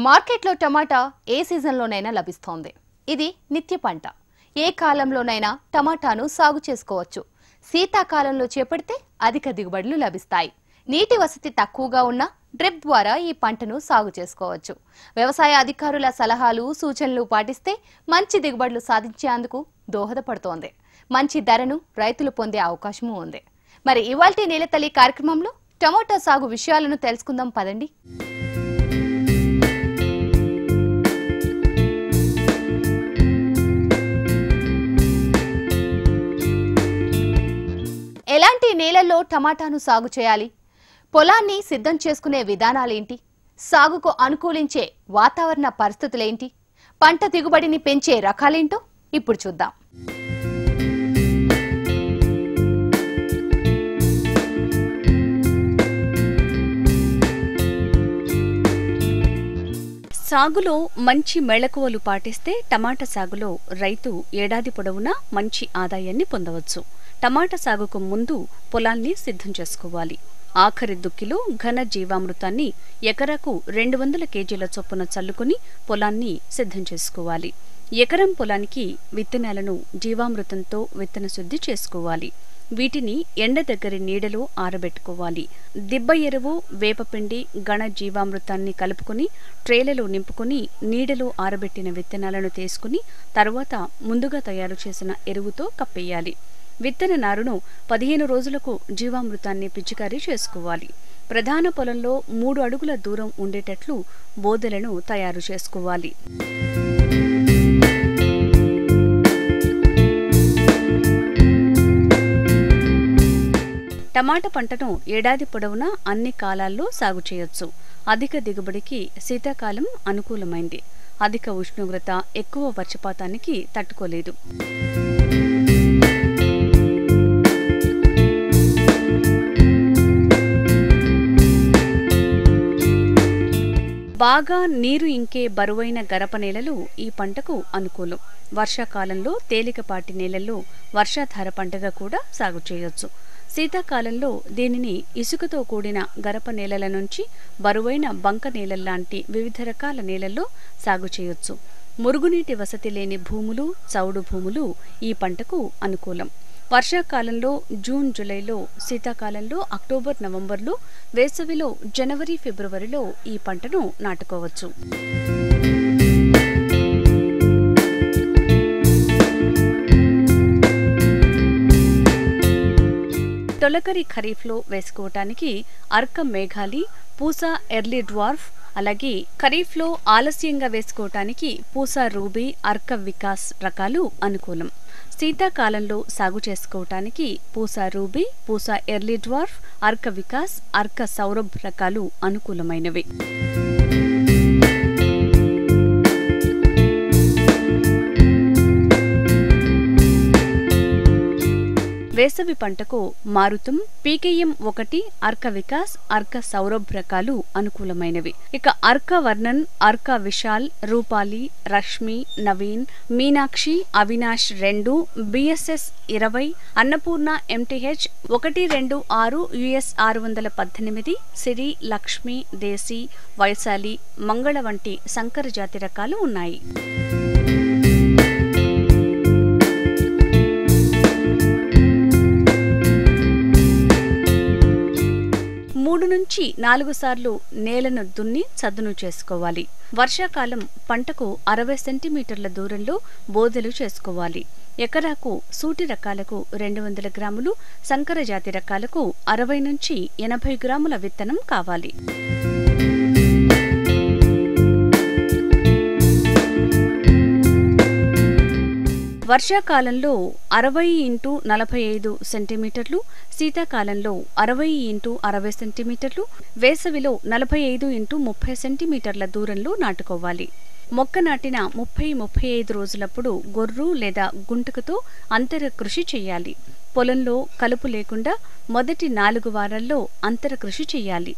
మార్కెట్లో టమాటా ఏ సీజన్లోనైనా లభిస్తోంది. ఇది నిత్య పంట. ఏ కాలంలోనైనా టమాటాను సాగు చేసుకోవచ్చు. శీతాకాలంలో చేపడితే అధిక దిగుబడులు లభిస్తాయి. నీటి వసతి తక్కువగా ఉన్న డ్రిప్ ద్వారా ఈ పంటను సాగు చేసుకోవచ్చు. వ్యవసాయ అధికారుల సలహాలు, సూచనలు పాటిస్తే మంచి దిగుబడులు సాధించేందుకు దోహదపడుతోంది. మంచి ధరను రైతులు పొందే అవకాశమూ ఉంది. మరి ఇవాల్టి నేలతల్లి కార్యక్రమంలో టమాటా సాగు విషయాలను తెలుసుకుందాం పదండి. ఎలాంటి నేలల్లో టమాటాను సాగు చేయాలి? పొలాన్ని సిద్ధం చేసుకునే విధానాలేంటి? సాగుకు అనుకూలించే వాతావరణ పరిస్థితులేంటి? పంట దిగుబడిని పెంచే రకాలేంటో ఇప్పుడు చూద్దాం. సాగులో మంచి మెళకువలు పాటిస్తే టమాటా సాగులో రైతు ఏడాది పొడవునా మంచి ఆదాయాన్ని పొందవచ్చు. టమాటా సాగుకు ముందు పొలాన్ని సిద్ధం చేసుకోవాలి. ఆఖరి దుక్కిలో ఘన జీవామృతాన్ని ఎకరాకు 200 కేజీల చొప్పున చల్లుకుని పొలాన్ని సిద్ధం చేసుకోవాలి. ఎకరం పొలానికి విత్తనాలను జీవామృతంతో విత్తన శుద్ధి చేసుకోవాలి. వీటిని ఎండ దగ్గరి నీడలో ఆరబెట్టుకోవాలి. దిబ్బ ఎరువు, వేపపిండి, ఘన జీవామృతాన్ని కలుపుకుని ట్రేలలో నింపుకుని నీడలో ఆరబెట్టిన విత్తనాలను తీసుకుని తర్వాత ముందుగా తయారు చేసిన ఎరువుతో కప్పేయాలి. విత్తన నారును 15 రోజులకు జీవామృతాన్ని పిచికారీ చేసుకోవాలి. ప్రధాన పొలంలో 3 అడుగుల దూరం ఉండేటట్లు బోదెలను తయారు చేసుకోవాలి. టమాటా పంటను ఏడాది పొడవునా అన్ని కాలాల్లో సాగు చేయొచ్చు. అధిక దిగుబడికి శీతాకాలం అనుకూలమైంది. అధిక ఉష్ణోగ్రత, ఎక్కువ వర్షపాతానికి తట్టుకోలేదు. బాగా నీరు ఇంకే బరువైన గరప నేలలు ఈ పంటకు అనుకూలం. వర్షాకాలంలో తేలికపాటి నేలల్లో వర్షాధార పంటగా కూడా సాగు చేయొచ్చు. శీతాకాలంలో దీనిని ఇసుకతో కూడిన గరప నేలల నుంచి బరువైన బంక నేలల్లాంటి వివిధ రకాల నేలల్లో సాగు చేయొచ్చు. మురుగునీటి వసతి లేని భూములు, చౌడు భూములు ఈ పంటకు అనుకూలం. వర్షాకాలంలో జూన్, జూలైలో, శీతాకాలంలో అక్టోబర్, నవంబర్లో, వేసవిలో జనవరి, ఫిబ్రవరిలో ఈ పంటను నాటుకోవచ్చు. తొలకరి ఖరీఫ్లో వేసుకోవటానికి అర్క మేఘాలి, పూసా ఎర్లీ డ్వార్ఫ్, అలాగే ఖరీఫ్లో ఆలస్యంగా వేసుకోవటానికి పూసా రూబీ, అర్క వికాస్ రకాలు అనుకూలం. శీతాకాలంలో సాగు చేసుకోవటానికి Pusa Ruby, Pusa early dwarf, Arka Vikas, Arka Saurabh రకాలు అనుకూలమైనవి. వేసవి పంటకు మారుతం, పీకేఎం 1, అర్క వికాస్, అర్క సౌరభ్ రకాలు అనుకూలమైనవి. ఇక Arka Varnan, Arka Vishal, Rupali, Rashmi, Naveen, Meenakshi, Avinash 2, BSS 20, Annapurna MTH 126, US 618, Siri, Lakshmi, Desi, Vaishali, Mangala వంటి సంకర జాతి రకాలు ఉన్నాయి. 3 నుంచి 4 సార్లు నేలను దున్ని చదును చేసుకోవాలి. వర్షాకాలం పంటకు 60 సెంటీమీటర్ల దూరంలో బోదెలు చేసుకోవాలి. ఎకరాకు సూటి రకాలకు 200 గ్రాములు, సంకర జాతి రకాలకు 60 నుంచి 80 గ్రాముల విత్తనం కావాలి. వర్షాకాలంలో 60 x 45 సెంటీమీటర్లు, శీతాకాలంలో 60 x 60 సెంటీమీటర్లు, వేసవిలో 45 x 30 సెంటీమీటర్ల దూరంలో నాటుకోవాలి. మొక్క నాటిన 30-35 రోజులప్పుడు గొర్రు లేదా గుంటకతో అంతర కృషి చేయాలి. పొలంలో కలుపు లేకుండా మొదటి 4 వారాల్లో అంతర కృషి చేయాలి.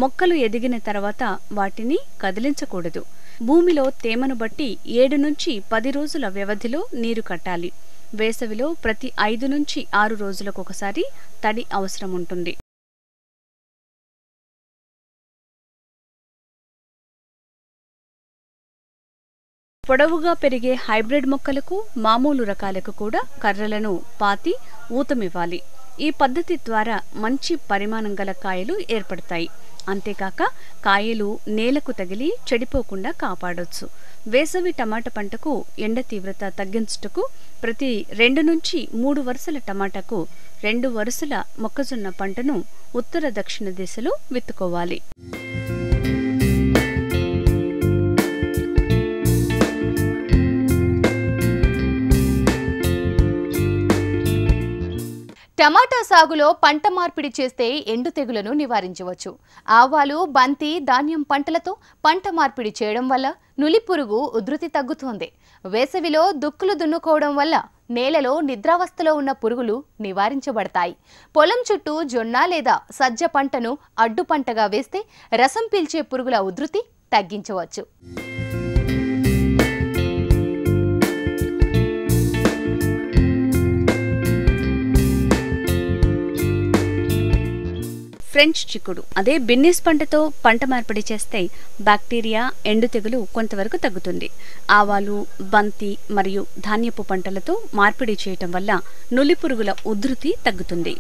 మొక్కలు ఎదిగిన తర్వాత వాటిని కదిలించకూడదు. భూమిలో తేమను బట్టి 7 నుంచి 10 రోజుల వ్యవధిలో నీరు కట్టాలి. వేసవిలో ప్రతి 5 నుంచి 6 రోజులకొకసారి తడి అవసరం ఉంటుంది. పొడవుగా పెరిగే హైబ్రిడ్ మొక్కలకు, మామూలు రకాలకు కూడా కర్రలను పాతి ఊతమివ్వాలి. ఈ పద్ధతి ద్వారా మంచి పరిమాణం గల కాయలు ఏర్పడతాయి. అంతేకాక కాయలు నేలకు తగిలి చెడిపోకుండా కాపాడొచ్చు. వేసవి టమాటా పంటకు ఎండ తీవ్రత తగ్గించుటకు ప్రతి 2 నుంచి 3 వరుసల టమాటాకు 2 వరుసల మొక్కజొన్న పంటను ఉత్తర దక్షిణ దిశలో విత్తుకోవాలి. టమాటా సాగులో పంట మార్పిడి చేస్తే ఎండు తెగులను నివారించవచ్చు. ఆవాలు, బంతి, ధాన్యం పంటలతో పంట మార్పిడి చేయడం వల్ల నులి పురుగు ఉధృతి తగ్గుతోంది. వేసవిలో దుక్కులు దున్నుకోవడం వల్ల నేలలో నిద్రావస్థలో ఉన్న పురుగులు నివారించబడతాయి. పొలం చుట్టూ జొన్న లేదా సజ్జ పంటను అడ్డు పంటగా వేస్తే రసం పీల్చే పురుగుల ఉధృతి తగ్గించవచ్చు. ఫ్రెంచ్ చిక్కుడు అదే బిన్నీస్ పంటతో పంట మార్పిడి చేస్తే బ్యాక్టీరియా, ఎండు తెగులు కొంతవరకు తగ్గుతుంది. ఆవాలు, బంతి మరియు ధాన్యపు పంటలతో మార్పిడి చేయటం వల్ల నులి పురుగుల ఉధృతి తగ్గుతుంది.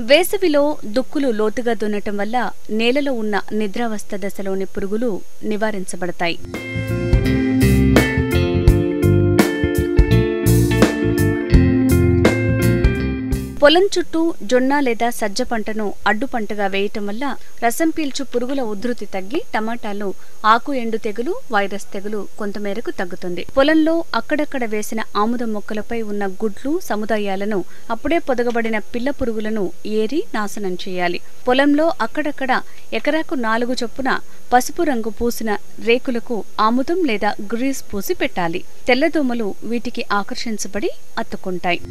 వేసవిలో దుక్కులు లోతుగా దున్నటం వల్ల నేలలో ఉన్న నిద్రావస్థ దశలోని పురుగులు నివారించబడతాయి. పొలం చుట్టూ జొన్న లేదా సజ్జ పంటను అడ్డు పంటగా వేయటం వల్ల రసం పీల్చు పురుగుల ఉధృతి తగ్గి టమాటాలు ఆకు ఎండు తెగులు, వైరస్ తెగులు కొంతమేరకు తగ్గుతుంది. పొలంలో అక్కడక్కడ వేసిన ఆముదం మొక్కలపై ఉన్న గుడ్లు సముదాయాలను, అప్పుడే పొదగబడిన పిల్ల పురుగులను ఏరి నాశనం చేయాలి. పొలంలో అక్కడక్కడ ఎకరాకు 4 చొప్పున పసుపు రంగు పూసిన రేకులకు ఆముదం లేదా గ్రీస్ పూసి పెట్టాలి. తెల్లదోమలు వీటికి ఆకర్షించబడి అత్తుకుంటాయి.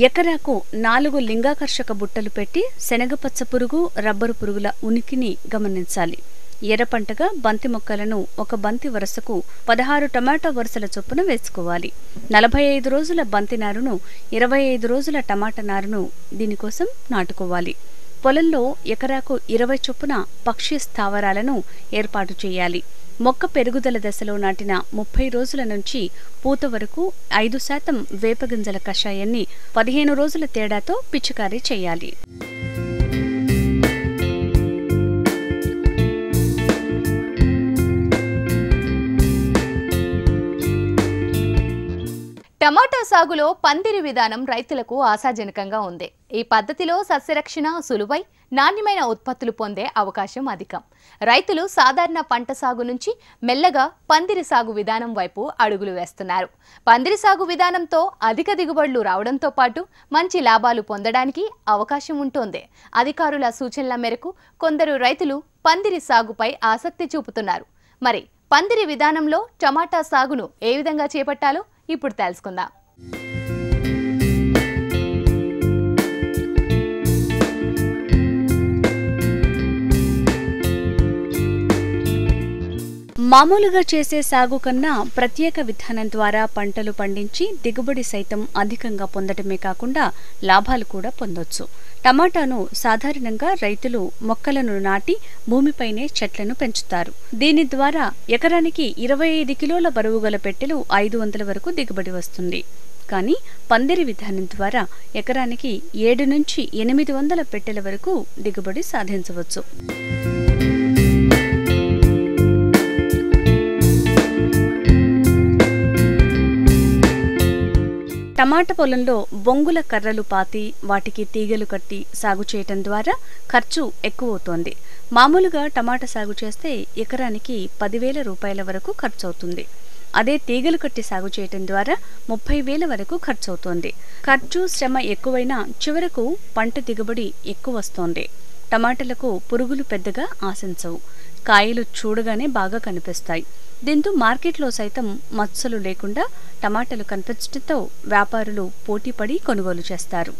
ఎకరాకు 4 లింగాకర్షక బుట్టలు పెట్టి శనగపచ్చ పురుగు, రబ్బరు పురుగుల ఉనికిని గమనించాలి. ఎర్ర పంటగా బంతి మొక్కలను ఒక బంతి వరుసకు 16 టమాటా వరుసల చొప్పున వేసుకోవాలి. 45 రోజుల బంతి నారును, 25 రోజుల టమాటా నారును దీనికోసం నాటుకోవాలి. పొలంలో ఎకరాకు 20 చొప్పున పక్షి స్థావరాలను ఏర్పాటు చేయాలి. మొక్క పెరుగుదల దశలో నాటిన 30 రోజుల నుంచి పూత వరకు 5% వేపగింజల కషాయాన్ని 15 రోజుల తేడాతో పిచికారీ చేయాలి. టమాటా సాగులో పందిరి విధానం రైతులకు ఆశాజనకంగా ఉంది. ఈ పద్ధతిలో సస్యరక్షణ సులువై నాణ్యమైన ఉత్పత్తులు పొందే అవకాశం అధికం. రైతులు సాధారణ పంట సాగు నుంచి మెల్లగా పందిరి సాగు విధానం వైపు అడుగులు వేస్తున్నారు. పందిరి సాగు విధానంతో అధిక దిగుబడులు రావడంతో పాటు మంచి లాభాలు పొందడానికి అవకాశం ఉంటుంది. అధికారుల సూచనల మేరకు కొందరు రైతులు పందిరి సాగుపై ఆసక్తి చూపుతున్నారు. మరి పందిరి విధానంలో టమాటా సాగును ఏ విధంగా చేపట్టాలో ఇప్పుడు తెలుసుకుందాం. మామూలుగా చేసే సాగు కన్నా ప్రత్యేక విధానం ద్వారా పంటలు పండించి దిగుబడి సైతం అధికంగా పొందటమే కాకుండా లాభాలు కూడా పొందొచ్చు. టమాటాను సాధారణంగా రైతులు మొక్కలను నాటి భూమిపైనే చెట్లను పెంచుతారు. దీని ద్వారా ఎకరానికి 25 కిలోల బరువు గల పెట్టెలు 500 వరకు దిగుబడి వస్తుంది. కానీ పందిరి విధానం ద్వారా ఎకరానికి 7 నుంచి 800 పెట్టెల వరకు దిగుబడి సాధించవచ్చు. టమాటా పొలంలో బొంగుల కర్రలు పాతి వాటికి తీగలు కట్టి సాగు చేయటం ద్వారా ఖర్చు ఎక్కువవుతోంది. మామూలుగా టమాటా సాగు చేస్తే ఎకరానికి 10,000 రూపాయల వరకు ఖర్చవుతుంది. అదే తీగలు కట్టి సాగు చేయటం ద్వారా 30,000 వరకు ఖర్చవుతోంది. ఖర్చు, శ్రమ ఎక్కువైనా చివరకు పంట దిగుబడి ఎక్కువ వస్తోంది. టమాటాలకు పురుగులు పెద్దగా ఆశించవు. కాయలు చూడగానే బాగా కనిపిస్తాయి. దీంతో మార్కెట్లో సైతం మచ్చలు లేకుండా టమాటాలు కనిపించడంతో వ్యాపారులు పోటీపడి కొనుగోలు చేస్తారు.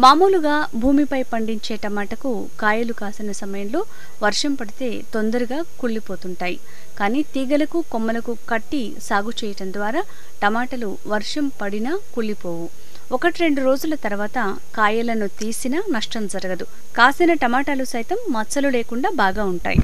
మామూలుగా భూమిపై పండించే టమాటాకు కాయలు కాసిన సమయంలో వర్షం పడితే తొందరగా కుళ్ళిపోతుంటాయి. కానీ తీగలకు కొమ్మలకు కట్టి సాగు చేయటం ద్వారా టమాటాలు వర్షం పడినా కుళ్ళిపోవు. 1-2 రోజుల తర్వాత కాయలను తీసినా నష్టం జరగదు. కాసిన టమాటాలు సైతం మచ్చలు లేకుండా బాగా ఉంటాయి.